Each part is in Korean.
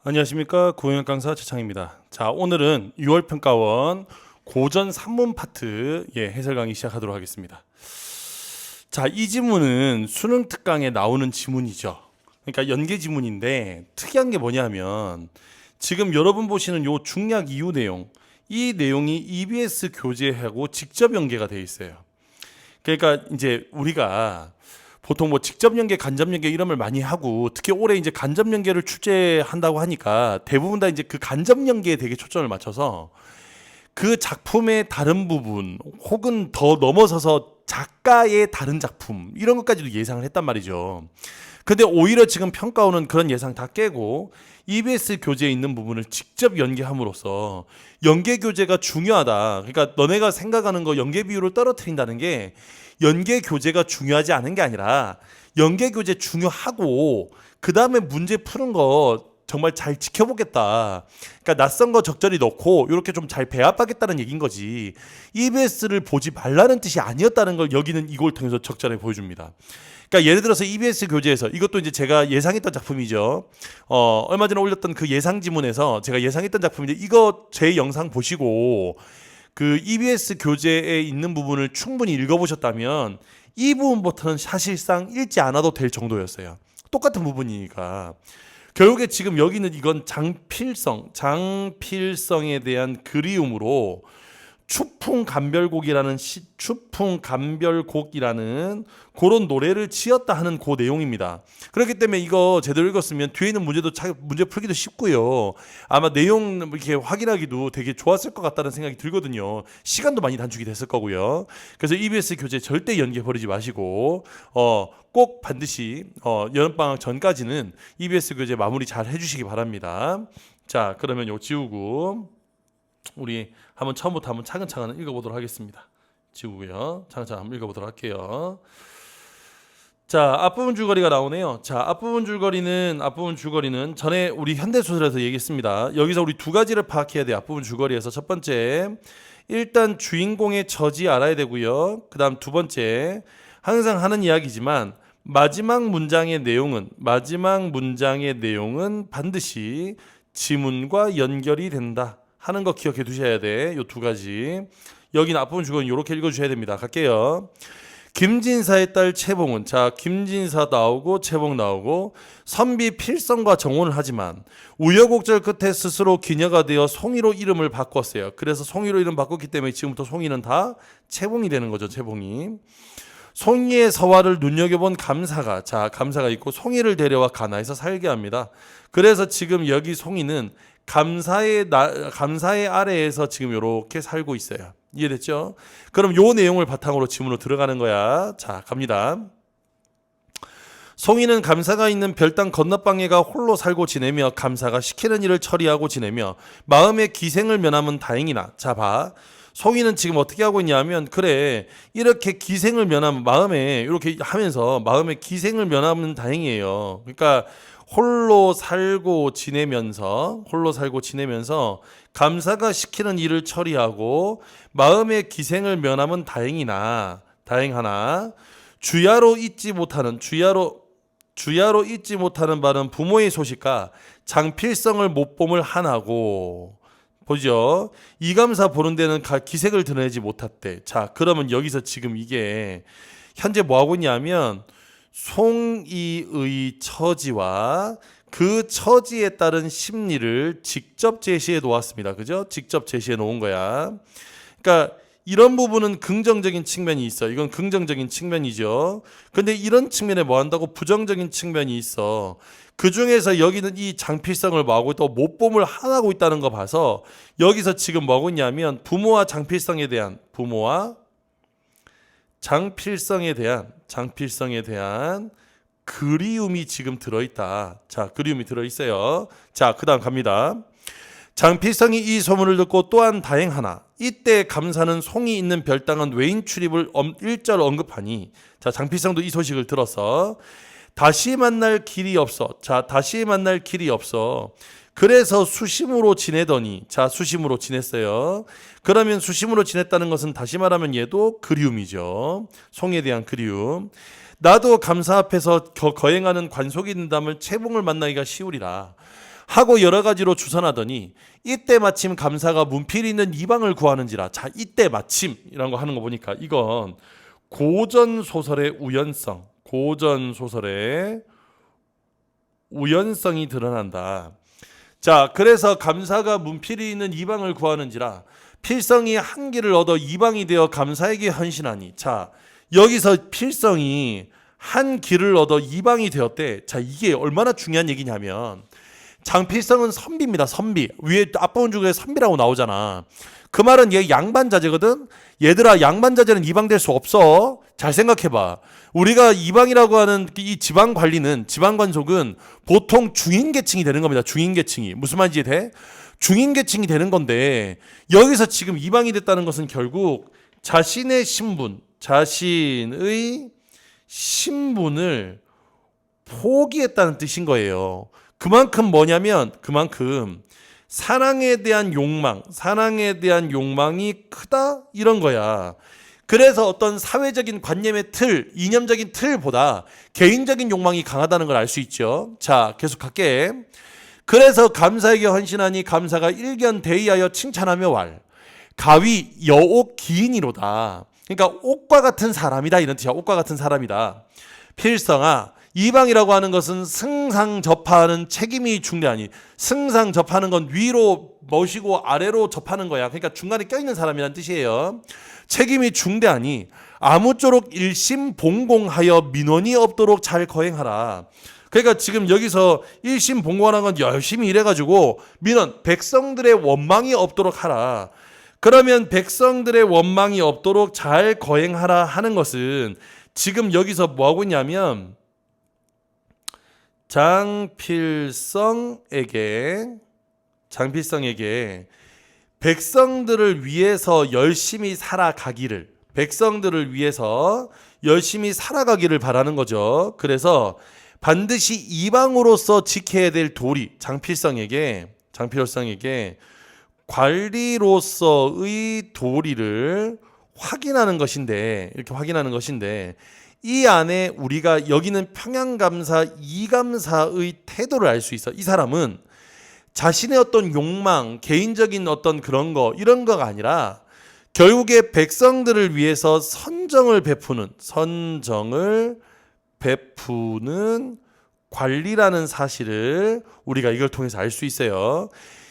안녕하십니까, 고용학 강사 최창입니다. 자, 오늘은 6월 평가원 고전 산문 파트 해설 강의 시작하도록 하겠습니다. 자, 이 지문은 수능 특강에 나오는 지문이죠. 그러니까 연계 지문인데 특이한 게 뭐냐면 지금 여러분 보시는 요 중략 이유 내용, 이 내용이 EBS 교재하고 직접 연계가 되어 있어요. 그러니까 이제 우리가 보통 뭐 직접 연계, 간접 연계 이런 걸 많이 하고, 특히 올해 이제 간접 연계를 출제한다고 하니까 대부분 다 이제 그 간접 연계에 되게 초점을 맞춰서 그 작품의 다른 부분 혹은 더 넘어서서 작가의 다른 작품 이런 것까지도 예상을 했단 말이죠. 근데 오히려 지금 평가원은 그런 예상 다 깨고 EBS 교재에 있는 부분을 직접 연계함으로써 연계 교재가 중요하다. 그러니까 너네가 생각하는 거 연계 비율을 떨어뜨린다는 게 연계 교재가 중요하지 않은 게 아니라 연계 교재 중요하고 그 다음에 문제 푸는 거 정말 잘 지켜보겠다. 그러니까 낯선 거 적절히 넣고 이렇게 좀 잘 배합하겠다는 얘기인 거지. EBS를 보지 말라는 뜻이 아니었다는 걸 여기는 이걸 통해서 적절히 보여줍니다. 그러니까 예를 들어서 EBS 교재에서 이것도 이제 제가 예상했던 작품이죠. 얼마 전에 올렸던 그 예상 지문에서 제가 예상했던 작품인데 이거 제 영상 보시고 그 EBS 교재에 있는 부분을 충분히 읽어보셨다면 이 부분부터는 사실상 읽지 않아도 될 정도였어요. 똑같은 부분이니까. 결국에 지금 여기는 이건 장필성에 대한 그리움으로 추풍감별곡이라는 그런 노래를 지었다 하는 그 내용입니다. 그렇기 때문에 이거 제대로 읽었으면 뒤에 있는 문제 풀기도 쉽고요. 아마 내용 이렇게 확인하기도 되게 좋았을 것 같다는 생각이 들거든요. 시간도 많이 단축이 됐을 거고요. 그래서 EBS 교재 절대 연계 버리지 마시고 꼭 반드시 여름방학 전까지는 EBS 교재 마무리 잘 해주시기 바랍니다. 자, 그러면 요 지우고 우리 한번 처음부터 한번 차근차근 읽어보도록 하겠습니다. 지우고요. 차근차근 한번 읽어보도록 할게요. 자, 앞부분 줄거리가 나오네요. 자, 앞부분 줄거리는 전에 우리 현대소설에서 얘기했습니다. 여기서 우리 두 가지를 파악해야 돼요. 앞부분 줄거리에서 첫 번째, 일단 주인공의 처지 알아야 되고요. 그 다음 두 번째, 항상 하는 이야기지만 마지막 문장의 내용은 반드시 지문과 연결이 된다 하는 거 기억해 두셔야 돼. 요 두 가지. 여기는 앞부분 줄거리는 이렇게 읽어주셔야 됩니다. 갈게요. 김진사의 딸 채봉은, 자, 김진사 나오고 채봉 나오고, 선비 필성과 정혼을 하지만 우여곡절 끝에 스스로 기녀가 되어 송이로 이름을 바꿨어요. 그래서 송이로 이름 바꿨기 때문에 지금부터 송이는 다 채봉이 되는 거죠. 채봉이. 송이의 서화를 눈여겨본 감사가 있고 송이를 데려와 가나에서 살게 합니다. 그래서 지금 여기 송이는 감사의 아래에서 지금 이렇게 살고 있어요. 이해됐죠? 그럼 요 내용을 바탕으로 지문으로 들어가는 거야. 자, 갑니다. 송이는 감사가 있는 별당 건너방에가 홀로 살고 지내며 감사가 시키는 일을 처리하고 지내며 마음의 기생을 면하면 다행이나. 자, 봐. 송이는 지금 어떻게 하고 있냐면, 그래, 이렇게 기생을 면하면 마음에 이렇게 하면서 마음의 기생을 면하면 다행이에요. 그러니까 홀로 살고 지내면서 감사가 시키는 일을 처리하고 마음의 기생을 면하면 다행하나 주야로 잊지 못하는 바는 부모의 소식과 장필성을 못 봄을 하나고. 보죠. 이감사 보는 데는 기색을 드러내지 못했대. 자, 그러면 여기서 지금 이게 현재 뭐 하고 있냐면 송이의 처지와 그 처지에 따른 심리를 직접 제시해 놓았습니다. 그죠? 직접 제시해 놓은 거야. 그러니까 이런 부분은 긍정적인 측면이 있어. 이건 긍정적인 측면이죠. 근데 이런 측면에 뭐 한다고 부정적인 측면이 있어. 그 중에서 여기는 이 장필성을 뭐 하고 또 못봄을 하고 있다는 거 봐서 여기서 지금 뭐 하고 있냐면 부모와 장필성에 대한 그리움이 지금 들어있다. 자, 그리움이 들어있어요. 자, 그 다음 갑니다. 장필성이 이 소문을 듣고 또한 다행하나 이때 감사는 송이 있는 별당은 외인 출입을 일절 언급하니, 자, 장필성도 이 소식을 들어서 다시 만날 길이 없어. 그래서 수심으로 지내더니, 자, 수심으로 지냈어요. 그러면 수심으로 지냈다는 것은 다시 말하면 얘도 그리움이죠. 송이에 대한 그리움. 나도 감사 앞에서 거행하는 관속이 있는 담을 채봉을 만나기가 쉬우리라. 하고 여러 가지로 주선하더니 이때 마침 감사가 문필이 있는 이방을 구하는지라. 자, 이때 마침이라는 거 하는 거 보니까 이건 고전 소설의 우연성, 고전 소설의 우연성이 드러난다. 자, 그래서 감사가 문필이 있는 이방을 구하는지라. 필성이 한 길을 얻어 이방이 되어 감사에게 헌신하니. 자, 여기서 필성이 한 길을 얻어 이방이 되었대. 자, 이게 얼마나 중요한 얘기냐면 장필성은 선비입니다. 선비. 위에 앞부분 중에 선비라고 나오잖아. 그 말은 얘 양반자제거든. 얘들아, 양반자제는 이방될 수 없어. 잘 생각해봐. 우리가 이방이라고 하는 이 지방관리는, 지방관속은 보통 중인계층이 되는 겁니다. 중인계층이. 무슨 말인지 돼? 중인계층이 되는 건데 여기서 지금 이방이 됐다는 것은 결국 자신의 신분, 자신의 신분을 포기했다는 뜻인 거예요. 그만큼 뭐냐면 그만큼 사랑에 대한 욕망, 사랑에 대한 욕망이 크다 이런 거야. 그래서 어떤 사회적인 관념의 틀, 이념적인 틀보다 개인적인 욕망이 강하다는 걸 알 수 있죠. 자, 계속 갈게. 그래서 감사에게 헌신하니 감사가 일견 대의하여 칭찬하며 왈. 가위 여옥 기인이로다. 그러니까 옥과 같은 사람이다 이런 뜻이야. 옥과 같은 사람이다. 필성아, 이방이라고 하는 것은 승상접하는 책임이 중대하니. 승상접하는 건 위로 모시고 아래로 접하는 거야. 그러니까 중간에 껴있는 사람이란 뜻이에요. 책임이 중대하니 아무쪼록 일심봉공하여 민원이 없도록 잘 거행하라. 그러니까 지금 여기서 일심봉공하는 건 열심히 일해가지고 민원, 백성들의 원망이 없도록 하라. 그러면 백성들의 원망이 없도록 잘 거행하라 하는 것은 지금 여기서 뭐하고 있냐면 장필성에게 백성들을 위해서 열심히 살아가기를, 백성들을 위해서 열심히 살아가기를 바라는 거죠. 그래서 반드시 이방으로서 지켜야 될 도리, 장필성에게 관리로서의 도리를 확인하는 것인데, 이렇게 확인하는 것인데, 이 안에 우리가 여기는 평양감사 이감사의 태도를 알 수 있어. 이 사람은 자신의 어떤 욕망, 개인적인 어떤 그런 거, 이런 거가 아니라 결국에 백성들을 위해서 선정을 베푸는 관리라는 사실을 우리가 이걸 통해서 알 수 있어요.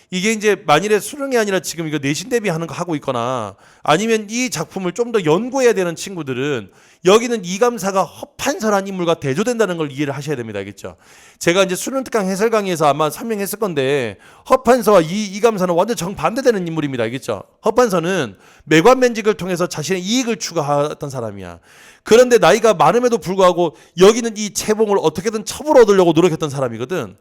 이게 이제 만일에 수능이 아니라 지금 이거 내신 대비하는 거 하고 있거나 아니면 이 작품을 좀 더 연구해야 되는 친구들은 여기는 이감사가 허판설한 인물과 대조된다는 걸 이해를 하셔야 됩니다. 알겠죠? 제가 이제 수능 특강 해설 강의에서 아마 설명했을 건데 허판서와 이감사는 완전 정반대되는 인물입니다. 알겠죠? 허판서는 매관맨직을 통해서 자신의 이익을 추구하던 사람이야. 그런데 나이가 많음에도 불구하고 여기는 이 채봉을 어떻게든 첩을 얻으려고 노력했던 사람이거든.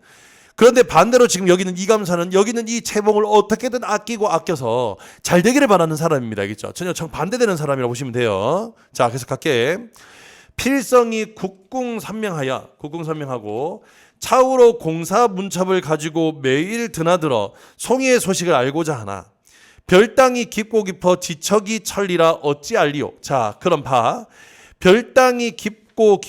그런데 반대로 지금 여기는 이감사는 여기는 이 채봉을 어떻게든 아껴서 잘 되기를 바라는 사람입니다. 알겠죠? 전혀 정반대되는 사람이라고 보시면 돼요. 자, 계속 갈게. 필성이 국궁선명하고 차후로 공사 문첩을 가지고 매일 드나들어 송이의 소식을 알고자 하나 별당이 깊고 깊어 지척이 천리라 어찌 알리오. 자, 그럼 봐. 별당이 깊고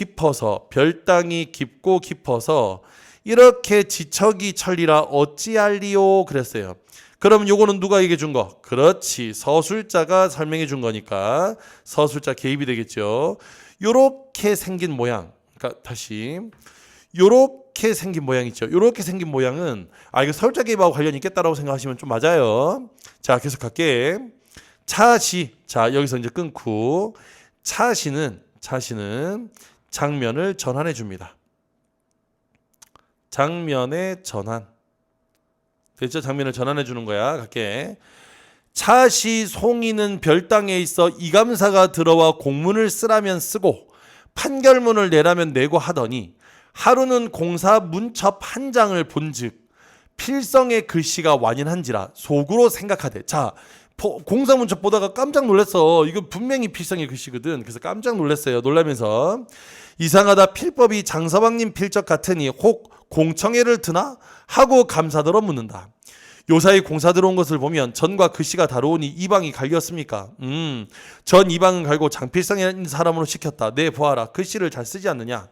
깊어서 이렇게 지척이 천리라 어찌 알리오 그랬어요. 그럼 요거는 누가 얘기해 준 거? 그렇지, 서술자가 설명해 준 거니까 서술자 개입이 되겠죠. 요렇게 생긴 모양, 그러니까 다시 요렇게 생긴 모양 있죠. 요렇게 생긴 모양은 이거 서술자 개입하고 관련이 있겠다라고 생각하시면 좀 맞아요. 자, 계속 갈게. 차시, 자 여기서 이제 끊고 차시는 장면을 전환해 줍니다. 장면의 전환. 됐죠? 장면을 전환해 주는 거야. 갈게. 차시 송이는 별당에 있어 이감사가 들어와 공문을 쓰라면 쓰고 판결문을 내라면 내고 하더니 하루는 공사 문첩 한 장을 본즉 필성의 글씨가 완연한지라 속으로 생각하되. 자, 공사 문첩 보다가 깜짝 놀랐어. 이거 분명히 필성의 글씨거든. 그래서 깜짝 놀랐어요. 놀라면서 이상하다. 필법이 장서방님 필적 같으니 혹 공청회를 드나? 하고 감사들어 묻는다. 요사이 공사 들어온 것을 보면 전과 글씨가 다르오니 이방이 갈겼습니까? 전 이방은 갈고 장필성이라는 사람으로 시켰다. 내 보아라. 글씨를 잘 쓰지 않느냐?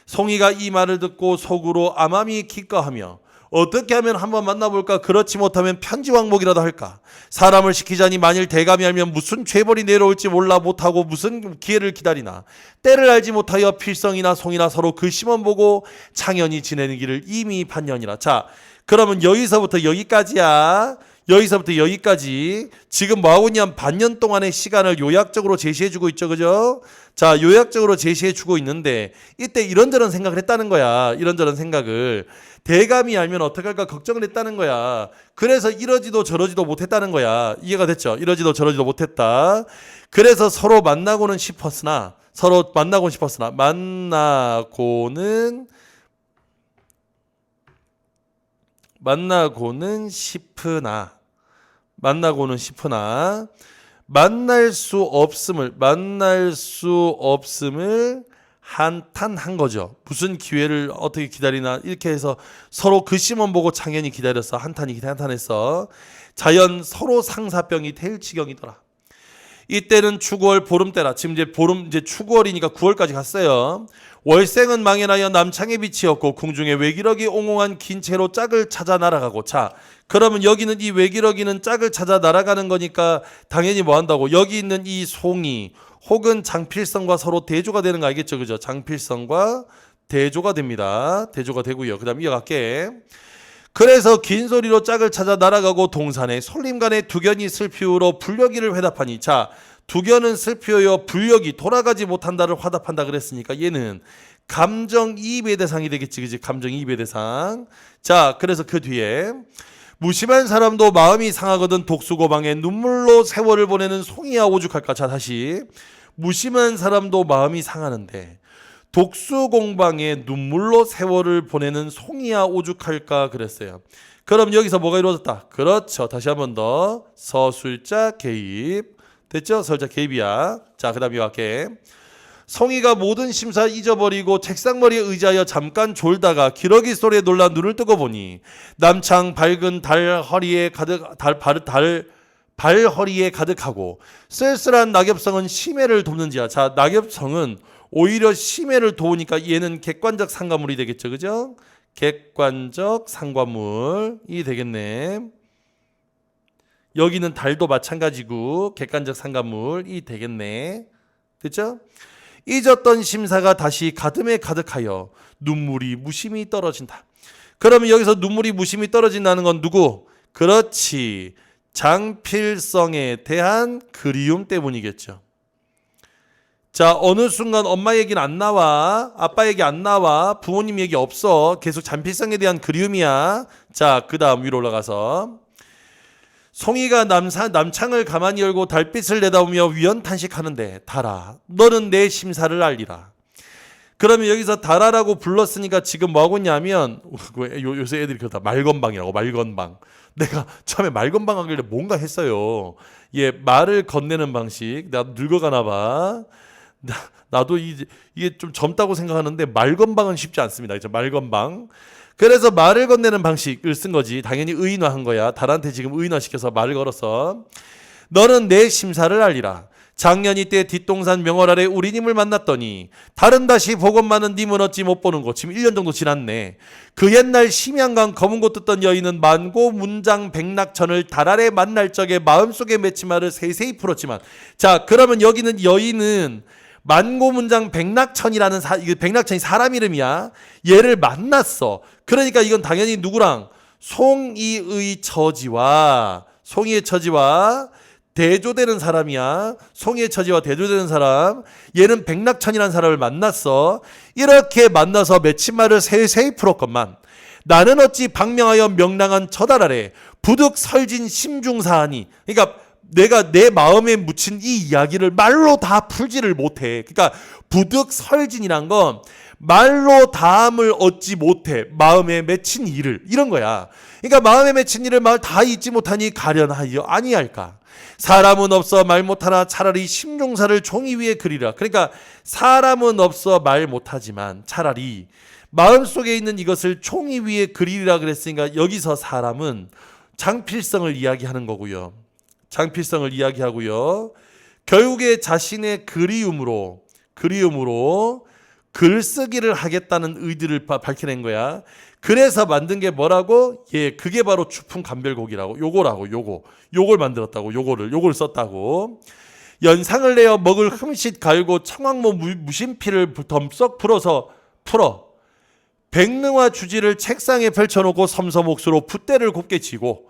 송이가 이 말을 듣고 속으로 암암이 기꺼하며 어떻게 하면 한번 만나볼까? 그렇지 못하면 편지왕복이라도 할까? 사람을 시키자니 만일 대감이 알면 무슨 죄벌이 내려올지 몰라 못하고 무슨 기회를 기다리나? 때를 알지 못하여 필성이나 송이나 서로 그 시험 보고 창연히 지내는 길을 이미 반년이라. 자, 그러면 여기서부터 여기까지야. 여기서부터 여기까지 지금 뭐하고 있냐면 반년 동안의 시간을 요약적으로 제시해주고 있죠. 그죠? 자, 요약적으로 제시해주고 있는데 이때 이런저런 생각을 했다는 거야. 이런저런 생각을. 대감이 알면 어떡할까 걱정을 했다는 거야. 그래서 이러지도 저러지도 못했다는 거야. 이해가 됐죠? 이러지도 저러지도 못했다. 그래서 서로 만나고는 싶었으나 만나고는 싶으나 만날 수 없음을 한탄한 거죠. 무슨 기회를 어떻게 기다리나 이렇게 해서 서로 그 시험 보고 창연히 기다렸어. 한탄했어. 자연 서로 상사병이 될 지경이더라. 이때는 추구월 보름때라. 지금 이제 추구월이니까 9월까지 갔어요. 월생은 망연하여 남창의 빛이었고 궁중에 외기러기 옹옹한 긴 채로 짝을 찾아 날아가고. 자, 그러면 여기는 이 외기러기는 짝을 찾아 날아가는 거니까 당연히 뭐 한다고? 여기 있는 이 송이 혹은 장필성과 서로 대조가 되는 거 알겠죠? 그죠? 장필성과 대조가 됩니다. 대조가 되고요. 그 다음 이어갈게. 그래서 긴 소리로 짝을 찾아 날아가고 동산에 솔림간에 두견이 슬피우로 불려기를 회답하니. 자, 두견은 슬피우여 불려기 돌아가지 못한다를 화답한다 그랬으니까 얘는 감정이입의 대상이 되겠지. 그지? 감정이입의 대상. 자, 그래서 그 뒤에 무심한 사람도 마음이 상하거든 독수고방에 눈물로 세월을 보내는 송이야 오죽할까. 자, 다시. 무심한 사람도 마음이 상하는데 독수공방에 눈물로 세월을 보내는 송이야 오죽할까 그랬어요. 그럼 여기서 뭐가 이루어졌다? 그렇죠. 다시 한 번 더. 서술자 개입. 됐죠? 서술자 개입이야. 자, 그 다음 이렇게. 송이가 모든 심사 잊어버리고 책상머리에 의지하여 잠깐 졸다가 기러기 소리에 놀라 눈을 뜨고 보니 남창 밝은 달 허리에 가득하고 쓸쓸한 낙엽성은 심해를 돕는지야. 자, 낙엽성은 오히려 심해를 도우니까 얘는 객관적 상관물이 되겠죠. 그죠? 객관적 상관물이 되겠네. 여기는 달도 마찬가지고 객관적 상관물이 되겠네. 됐죠? 잊었던 심사가 다시 가슴에 가득하여 눈물이 무심히 떨어진다. 그러면 여기서 눈물이 무심히 떨어진다는 건 누구? 그렇지. 장필성에 대한 그리움 때문이겠죠. 자, 어느 순간 엄마 얘기는 안 나와. 아빠 얘기 안 나와. 부모님 얘기 없어. 계속 장필성에 대한 그리움이야. 자, 그 다음 위로 올라가서 송이가 남창을 가만히 열고 달빛을 내다보며 위연탄식하는데 달아 너는 내 심사를 알리라. 그러면 여기서 달아라고 불렀으니까 지금 뭐하고 있냐면 요새 애들이 그러다 말건방이라고. 말건방. 내가 처음에 말건방 하길래 뭔가 했어요. 얘 말을 건네는 방식. 나 늙어가나 봐. 나도 이게 좀 젊다고 생각하는데 말건방은 쉽지 않습니다. 이제 말건방. 그래서 말을 건네는 방식을 쓴 거지. 당연히 의인화한 거야. 달한테 지금 의인화시켜서 말을 걸었어. 너는 내 심사를 알리라. 작년 이때 뒷동산 명월 아래 우리 님을 만났더니 달은 다시 복원많은 님은 어찌 못 보는 거. 지금 1년 정도 지났네. 그 옛날 심양강 검은 곳 듣던 여인은 만고 문장 백낙천을 달 아래 만날 적에 마음속에 맺힌말을 세세히 풀었지만. 자, 그러면 여기는 여인은 만고문장 백낙천이라는 백낙천이 사람 이름이야. 얘를 만났어. 그러니까 이건 당연히 누구랑? 송이의 처지와 대조되는 사람이야. 송이의 처지와 대조되는 사람. 얘는 백낙천이라는 사람을 만났어. 이렇게 만나서 맺힌 말을 세세히 풀었건만 나는 어찌 방명하여 명랑한 저달 아래 부득 설진 심중사하니. 그러니까 내가 내 마음에 묻힌 이 이야기를 말로 다 풀지를 못해. 그러니까 부득 설진이란 건 말로 다함을 얻지 못해. 마음에 맺힌 일을. 이런 거야. 그러니까 마음에 맺힌 일을 말 다 잊지 못하니 가련하여 아니할까. 사람은 없어 말 못하나 차라리 심중사를 종이 위에 그리라. 그러니까 사람은 없어 말 못하지만 차라리 마음속에 있는 이것을 종이 위에 그리라 그랬으니까 여기서 사람은 장필성을 이야기하는 거고요. 장필성을 이야기하고요. 결국에 자신의 그리움으로 글쓰기를 하겠다는 의지를 밝혀낸 거야. 그래서 만든 게 뭐라고? 예, 그게 바로 추풍 감별곡이라고. 요걸 만들었다고. 요걸 썼다고. 연상을 내어 먹을 흠칫 갈고 청황모 무심피를 덤썩 풀어 백능화 주지를 책상에 펼쳐놓고 섬섬옥수로 풋대를 곱게 치고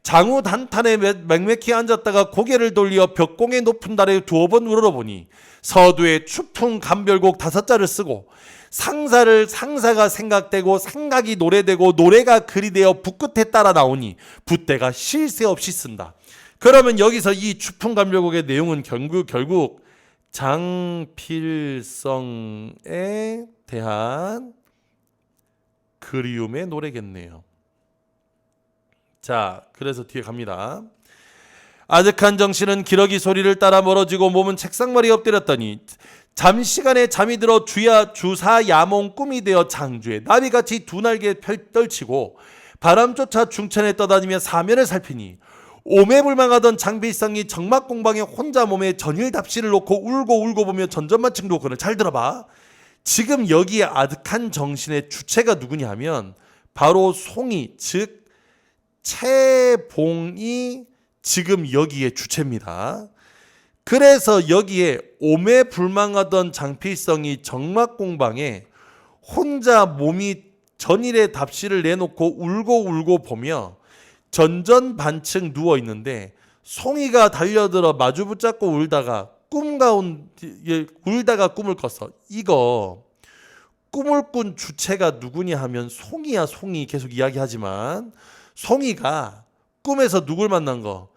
장우 단탄에 맹맥히 앉았다가 고개를 돌려 벽공의 높은 달에 두어 번 우러러보니 서두에 추풍 감별곡 5자를 쓰고 상사가 생각되고 생각이 노래되고 노래가 글이 되어 붓끝에 따라 나오니 붓대가 쉴 새 없이 쓴다. 그러면 여기서 이 추풍 감별곡의 내용은 결국 장필성에 대한 그리움의 노래겠네요. 자, 그래서 뒤에 갑니다. 아득한 정신은 기러기 소리를 따라 멀어지고 몸은 책상머리에 엎드렸더니 잠시간에 잠이 들어 주사 야몽 꿈이 되어 장주에 나비같이 두 날개 떨치고 바람조차 중천에 떠다니며 사면을 살피니 오매불망하던 장필성이 정막공방에 혼자 몸에 전일답시를 놓고 울고 보며 전전만층 놓고는 잘 들어봐. 지금 여기에 아득한 정신의 주체가 누구냐 하면 바로 송이 즉 채봉이 지금 여기에 주체입니다. 그래서 여기에 오매불망하던 장필성이 정막공방에 혼자 몸이 전일의 답시를 내놓고 울고 보며 전전반층 누워 있는데 송이가 달려들어 마주 붙잡고 울다가 꿈을 꿨어. 이거 꿈을 꾼 주체가 누구냐 하면 송이야. 송이 계속 이야기하지만 송이가 꿈에서 누굴 만난 거?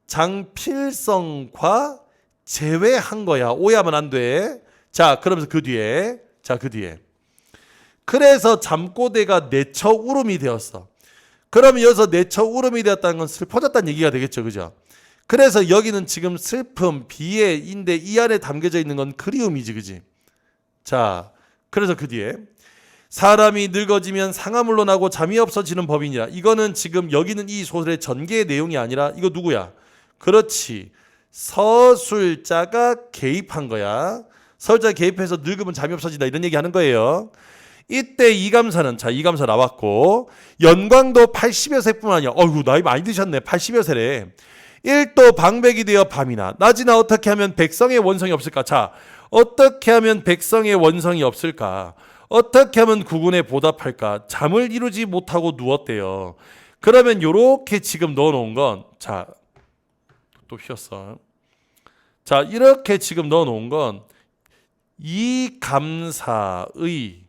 장필성과 재회한 거야. 오해하면 안 돼. 자, 그러면서 그 뒤에 그래서 잠꼬대가 내처 울음이 되었어. 그러면 여기서 내처 울음이 되었다는 건 슬퍼졌다는 얘기가 되겠죠. 그죠? 그래서 여기는 지금 슬픔, 비애인데 이 안에 담겨져 있는 건 그리움이지. 그지? 자, 그래서 그 뒤에 사람이 늙어지면 상아물로 나고 잠이 없어지는 법이니라. 이거는 지금 여기는 이 소설의 전개의 내용이 아니라 이거 누구야? 그렇지. 서술자가 개입한 거야. 서술자가 개입해서 늙으면 잠이 없어진다 이런 얘기 하는 거예요. 이때 이감사는 이감사 나왔고 연광도 80여 세뿐만 아니야. 어이구 나이 많이 드셨네. 80여 세래. 일도 방백이 되어 밤이나 낮이나 어떻게 하면 백성의 원성이 없을까? 자, 어떻게 하면 백성의 원성이 없을까? 어떻게 하면 구군에 보답할까? 잠을 이루지 못하고 누웠대요. 그러면 요렇게 지금 넣어놓은 건 자, 또 휘었어. 자, 이렇게 지금 넣어놓은 건 이 감사의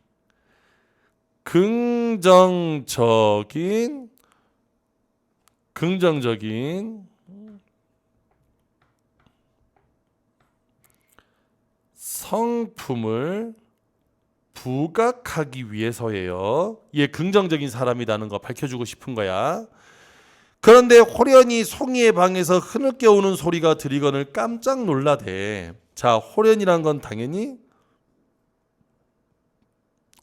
긍정적인 성품을 부각하기 위해서예요. 얘 긍정적인 사람이라는 거 밝혀주고 싶은 거야. 그런데 호련이 송이의 방에서 흐느껴 오는 소리가 들리거늘 깜짝 놀라대. 자, 호련이란 건 당연히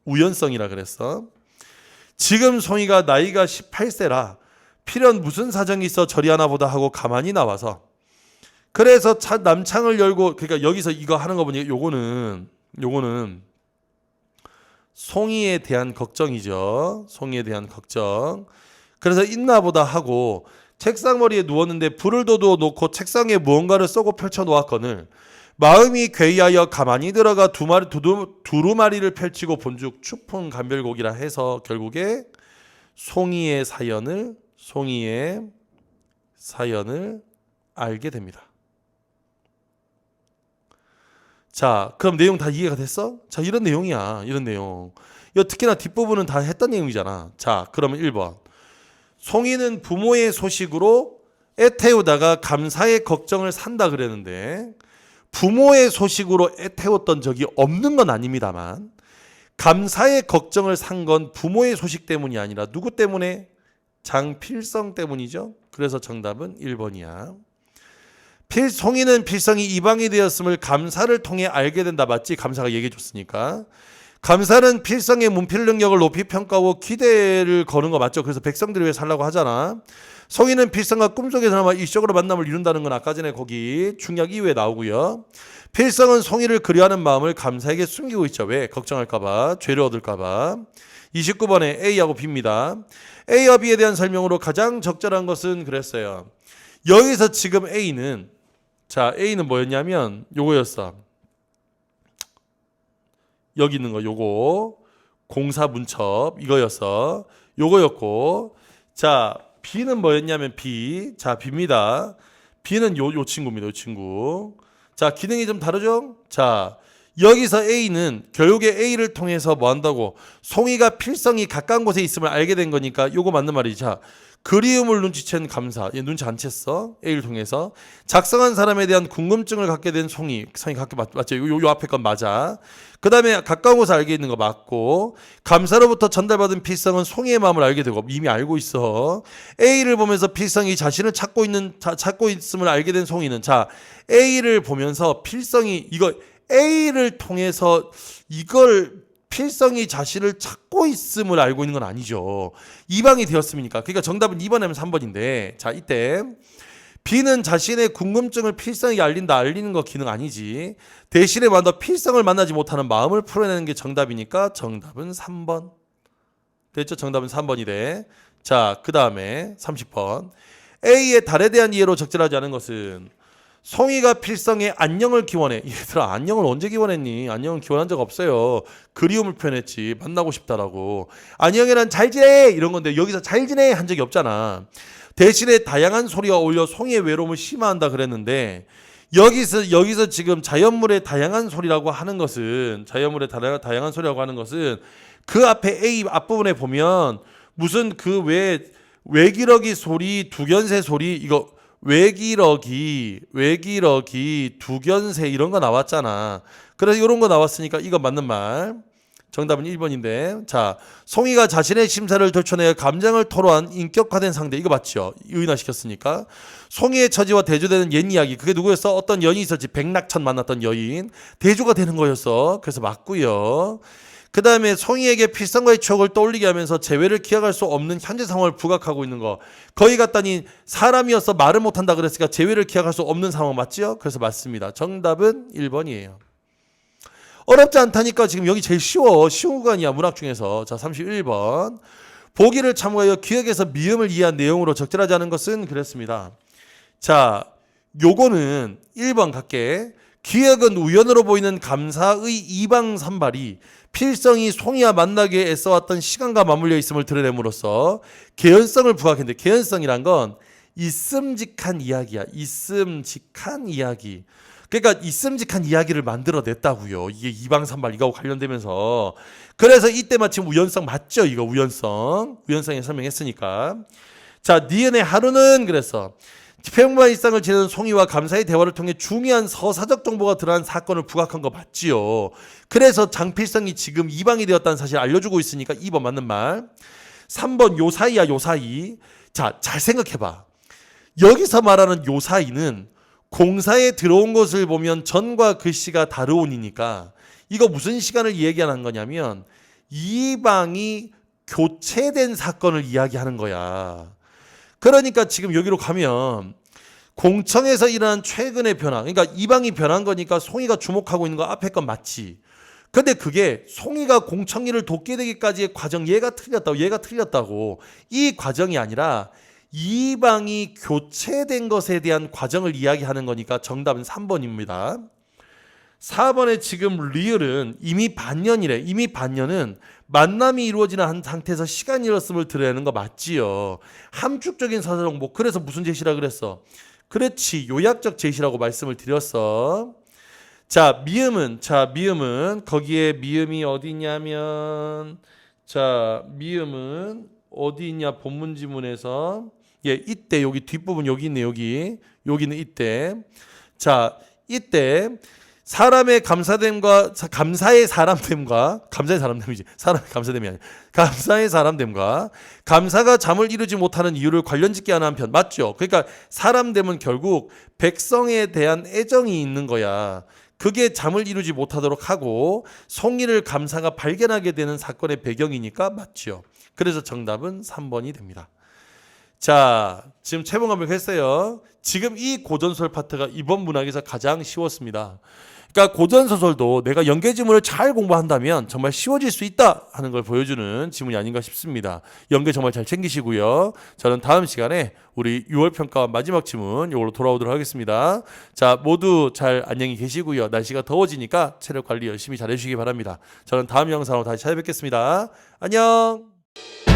우연성이라 그랬어. 지금 송이가 나이가 18세라 필연 무슨 사정이 있어 저리 하나 보다 하고 가만히 나와서 그래서 남창을 열고 그러니까 여기서 이거 하는 거 보니 요거는 송이에 대한 걱정이죠. 송이에 대한 걱정. 그래서 있나 보다 하고 책상머리에 누웠는데 불을 둬두어 놓고 책상에 무언가를 쏘고 펼쳐 놓았거늘 마음이 괴이하여 가만히 들어가 두루마리를 펼치고 본즉 추풍 감별곡이라 해서 결국에 송이의 사연을 알게 됩니다. 자, 그럼 내용 다 이해가 됐어? 자, 이런 내용이야. 이런 내용. 이거 특히나 뒷부분은 다 했던 내용이잖아. 자, 그러면 1번. 송이는 부모의 소식으로 애태우다가 감사의 걱정을 산다 그랬는데 부모의 소식으로 애태웠던 적이 없는 건 아닙니다만 감사의 걱정을 산 건 부모의 소식 때문이 아니라 누구 때문에? 장필성 때문이죠. 그래서 정답은 1번이야. 송이는 필성이 이방이 되었음을 감사를 통해 알게 된다. 맞지? 감사가 얘기해 줬으니까. 감사는 필성의 문필 능력을 높이 평가하고 기대를 거는 거 맞죠? 그래서 백성들을 위해 살라고 하잖아. 송이는 필성과 꿈속에서나마 일시적으로 만남을 이룬다는 건 아까 전에 거기 충약 이후에 나오고요. 필성은 송이를 그리워하는 마음을 감사에게 숨기고 있죠. 왜? 걱정할까 봐, 죄를 얻을까 봐. 29번에 A하고 B입니다. A와 B에 대한 설명으로 가장 적절한 것은 그랬어요. 여기서 지금 A는 뭐였냐면 요거였어. 여기 있는 거 요거 공사 문첩 이거였어. 요거였고, 자 B는 뭐였냐면 B입니다. B는 요 친구입니다. 요 친구. 자, 기능이 좀 다르죠? 자, 여기서 A는 교육의 A를 통해서 뭐 한다고? 송이가 필성이 가까운 곳에 있음을 알게 된 거니까 요거 맞는 말이지. 자, 그리움을 눈치챈 감사. 얘 눈치 안 챘어. A를 통해서. 작성한 사람에 대한 궁금증을 갖게 된 송이 갖게 맞죠? 요 앞에 건 맞아. 그 다음에 가까운 곳을 알게 있는 거 맞고, 감사로부터 전달받은 필성은 송이의 마음을 알게 되고, 이미 알고 있어. A를 보면서 필성이 자신을 찾고 있음을 알게 된 송이는, 자, A를 보면서 필성이, 이거 A를 통해서 이걸 필성이 자신을 찾고 있음을 알고 있는 건 아니죠. 2방이 되었습니까? 그러니까 정답은 2번이면 3번인데, 자, 이때 B는 자신의 궁금증을 필성에게 알리는 거 기능 아니지. 대신에 필성을 만나지 못하는 마음을 풀어내는 게 정답이니까 정답은 3번. 됐죠? 정답은 3번이 돼. 자, 그 다음에 30번. A의 달에 대한 이해로 적절하지 않은 것은 송이가 필성에 안녕을 기원해. 얘들아, 안녕을 언제 기원했니? 안녕은 기원한 적 없어요. 그리움을 표현했지. 만나고 싶다라고. 안녕이란 잘 지내! 이런 건데 여기서 잘 지내! 한 적이 없잖아. 대신에 다양한 소리가 어울려 송이의 외로움을 심화한다 그랬는데, 여기서 지금 자연물의 다양한 소리라고 하는 것은, 다양한 소리라고 하는 것은 그 앞에 A 앞부분에 보면 무슨 그 외기러기 소리, 두견새 소리, 이거 외기러기, 두견새 이런 거 나왔잖아. 그래서 이런 거 나왔으니까 이거 맞는 말. 정답은 1번인데. 자, 송이가 자신의 심사를 들춰내어 감정을 토로한 인격화된 상대. 이거 맞죠? 의인화시켰으니까. 송이의 처지와 대조되는 옛 이야기. 그게 누구였어? 어떤 여인이 있었지. 백낙천 만났던 여인. 대조가 되는 거였어. 그래서 맞고요. 그 다음에 송이에게 필성과의 추억을 떠올리게 하면서 재회를 기억할 수 없는 현재 상황을 부각하고 있는 거. 거기 갔더니 사람이어서 말을 못한다 그랬으니까 재회를 기억할 수 없는 상황 맞지요? 그래서 맞습니다. 정답은 1번이에요. 어렵지 않다니까. 지금 여기 제일 쉬운 구간이야, 문학 중에서. 자, 31번. 보기를 참고하여 기억에서 미음을 이해한 내용으로 적절하지 않은 것은 그랬습니다. 자, 요거는 1번 갈게. 기억은 우연으로 보이는 감사의 이방산발이 필성이 송이와 만나기에 애써왔던 시간과 맞물려 있음을 드러냄으로써 개연성을 부각했는데, 개연성이란 건 있음직한 이야기야. 있음직한 이야기. 그러니까 있음직한 이야기를 만들어냈다고요. 이게 이방산발 이거하고 관련되면서. 그래서 이때 마침 우연성 맞죠? 이거 우연성에 설명했으니까. 자, 니은의 하루는 그래서 평범한 일상을 지내는 송이와 감사의 대화를 통해 중요한 서사적 정보가 들어간 사건을 부각한 거 맞지요. 그래서 장필성이 지금 이방이 되었다는 사실을 알려주고 있으니까 2번 맞는 말. 3번 요 사이야, 요 사이. 자, 잘 생각해봐. 여기서 말하는 요 사이는 공사에 들어온 것을 보면 전과 글씨가 다르오니까 이거 무슨 시간을 이야기하는 거냐면 이방이 교체된 사건을 이야기하는 거야. 그러니까 지금 여기로 가면 공청에서 일어난 최근의 변화, 그러니까 이방이 변한 거니까 송이가 주목하고 있는 거 앞에 건 맞지. 근데 그게 송이가 공청리를 돕게 되기까지의 과정, 얘가 틀렸다고. 이 과정이 아니라 이방이 교체된 것에 대한 과정을 이야기하는 거니까 정답은 3번입니다. 4번에 지금 리을은 이미 반년이래. 이미 반년은 만남이 이루어지는 한 상태에서 시간이 흘렀음을 드러내는 거 맞지요. 함축적인 서사 정보. 그래서 무슨 제시라 그랬어? 그렇지, 요약적 제시라고 말씀을 드렸어. 자, 미음은 거기에 미음이 어디 있냐면, 자, 미음은 어디 있냐? 본문 지문에서 이때 여기 뒷부분 여기 있네. 여기는 이때. 자, 이때 사람의 감사됨과 감사의 사람됨과 감사의 사람됨이지. 사람의 감사됨이 아니야. 감사의 사람됨과 감사가 잠을 이루지 못하는 이유를 관련짓게 하는 한편 맞죠? 그러니까 사람됨은 결국 백성에 대한 애정이 있는 거야. 그게 잠을 이루지 못하도록 하고 송이를 감사가 발견하게 되는 사건의 배경이니까 맞죠. 그래서 정답은 3번이 됩니다. 자, 지금 최종 완벽했어요. 지금 이 고전설 파트가 이번 문학에서 가장 쉬웠습니다. 그러니까 고전 소설도 내가 연계 지문을 잘 공부한다면 정말 쉬워질 수 있다 하는 걸 보여주는 지문이 아닌가 싶습니다. 연계 정말 잘 챙기시고요. 저는 다음 시간에 우리 6월 평가 마지막 지문 이걸로 돌아오도록 하겠습니다. 자, 모두 잘 안녕히 계시고요. 날씨가 더워지니까 체력 관리 열심히 잘 해주시기 바랍니다. 저는 다음 영상으로 다시 찾아뵙겠습니다. 안녕.